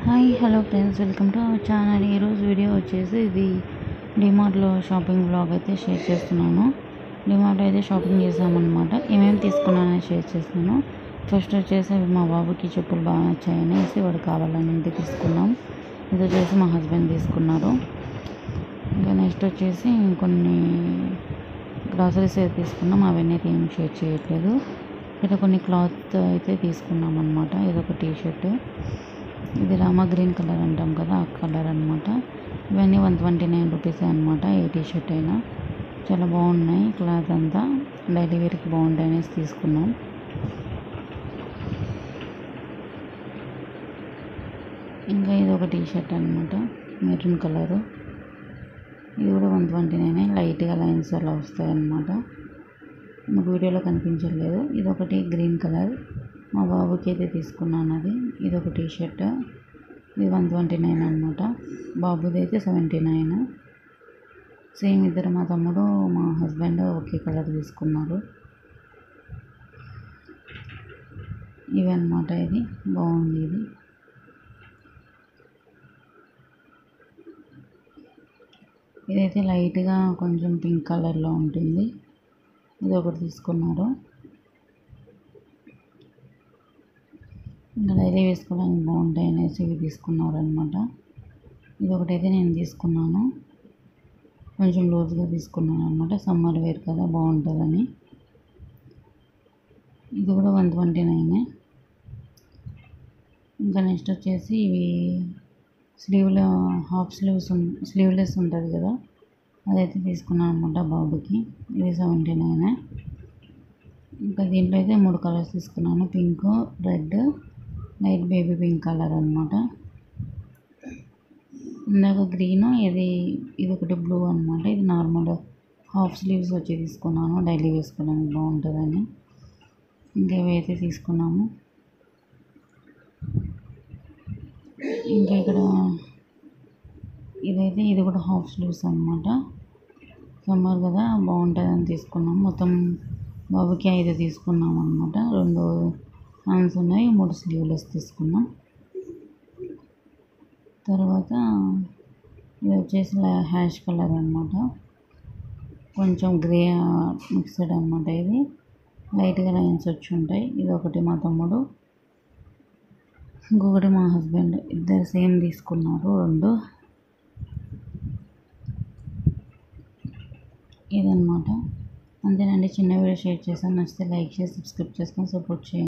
Hi hello friends, welcome to our channel. ఈరోజు video వచ్చేసి ఇది డిమార్ట్లో షాపింగ్ బ్లాగ్ అయితే షేర్ చేస్తున్నాను. డిమార్ట్లో అయితే షాపింగ్ చేసామన్నమాట. ఏమేమి తీసుకున్నానని షేర్ చేస్తున్నాను. ఫస్ట్ వచ్చేసి మా బాబుకి చెప్పులు బాగా నచ్చాయనేసి వాడు కావాలని ఇంటికి తీసుకున్నాం. ఇది వచ్చేసి మా హస్బెండ్ తీసుకున్నారు. ఇంకా నెక్స్ట్ వచ్చేసి కొన్ని గ్రాసరీస్ అయితే తీసుకున్నాం. అవన్నీ అయితే ఏం షేర్ చేయట్లేదు. ఇక్కడ కొన్ని క్లాత్ అయితే తీసుకున్నాం అనమాట. ఇదొక టీషర్ట్, ఇది రామా గ్రీన్ కలర్ అంటాం కదా, ఆ కలర్ అనమాట. ఇవన్నీ 129 రూపీసే అనమాట. ఏ టీషర్ట్ అయినా చాలా బాగున్నాయి. క్లాత్ అంతా డైలీ వేర్కి బాగుంటాయి అనేసి తీసుకున్నాం. ఇంకా ఇది ఒక టీషర్ట్ అనమాట, మెరూన్ కలరు. ఇది కూడా 129, లైట్గా లైన్స్ అలా వస్తాయి అన్నమాట. మీకు వీడియోలో కనిపించట్లేదు. ఇది ఒకటి గ్రీన్ కలర్, మా బాబుకి అయితే తీసుకున్నాను. ఇది ఒక టీషర్ట్, ఇది 129 అనమాట. బాబుది అయితే 79. సేమ్ ఇద్దరు, మా తమ్ముడు మా హస్బెండ్ ఒకే కలర్ తీసుకున్నారు. ఇవి అనమాట. ఇది బాగుంది. ఇదైతే లైట్గా కొంచెం పింక్ కలర్లో ఉంటుంది. ఇది ఒకటి తీసుకున్నారు. ఇంకా డైలీ వేసుకోవడానికి బాగుంటాయి అనేసి ఇవి తీసుకున్నారు అనమాట. ఇది ఒకటైతే నేను తీసుకున్నాను, కొంచెం లూజ్గా తీసుకున్నాను అనమాట. సమ్మర్ వేర్ కదా, బాగుంటుందని. ఇది కూడా 129. ఇంకా నెక్స్ట్ వచ్చేసి ఇవి హాఫ్ స్లీవ్లెస్ ఉంటుంది కదా, అదైతే తీసుకున్నాను అనమాట బాబుకి. ఇది 79. ఇంకా దీంట్లో అయితే 3 కలర్స్ తీసుకున్నాను, pink, red, light baby pink colour అనమాట. ఇందాక గ్రీన్, ఇది ఒకటి బ్లూ అనమాట. ఇది నార్మల్ హాఫ్ స్లీవ్స్ వచ్చి తీసుకున్నాను, డైలీ వేసుకోవడానికి బాగుంటుందని. ఇంకా ఇవైతే తీసుకున్నాము. ఇంకా ఇక్కడ ఇది కూడా హాఫ్ స్లీవ్స్ అనమాట. సమ్మర్ కదా, బాగుంటుందని తీసుకున్నాము. మొత్తం బాబుకి 5 తీసుకున్నాం అనమాట. 2 హ్యాండ్స్ ఉన్నాయి, 3 స్లీవ్లెస్ తీసుకున్నాం. తర్వాత ఇది వచ్చేసి హ్యాష్ కలర్ అనమాట, కొంచెం గ్రే మిక్స్డ్ అనమాట. ఇది లైట్గా లైన్స్ వచ్చి ఉంటాయి. ఇది ఒకటి మా తమ్ముడు, ఇంకొకటి మా హస్బెండ్, ఇద్దరు సేమ్ తీసుకున్నారు 2. ఇదన్నమాట. అంతేనండి, చిన్న వీడియో షేర్ చేశాను. నచ్చితే లైక్ చేసి సబ్స్క్రైబ్ చేసుకొని సపోర్ట్ చేయండి.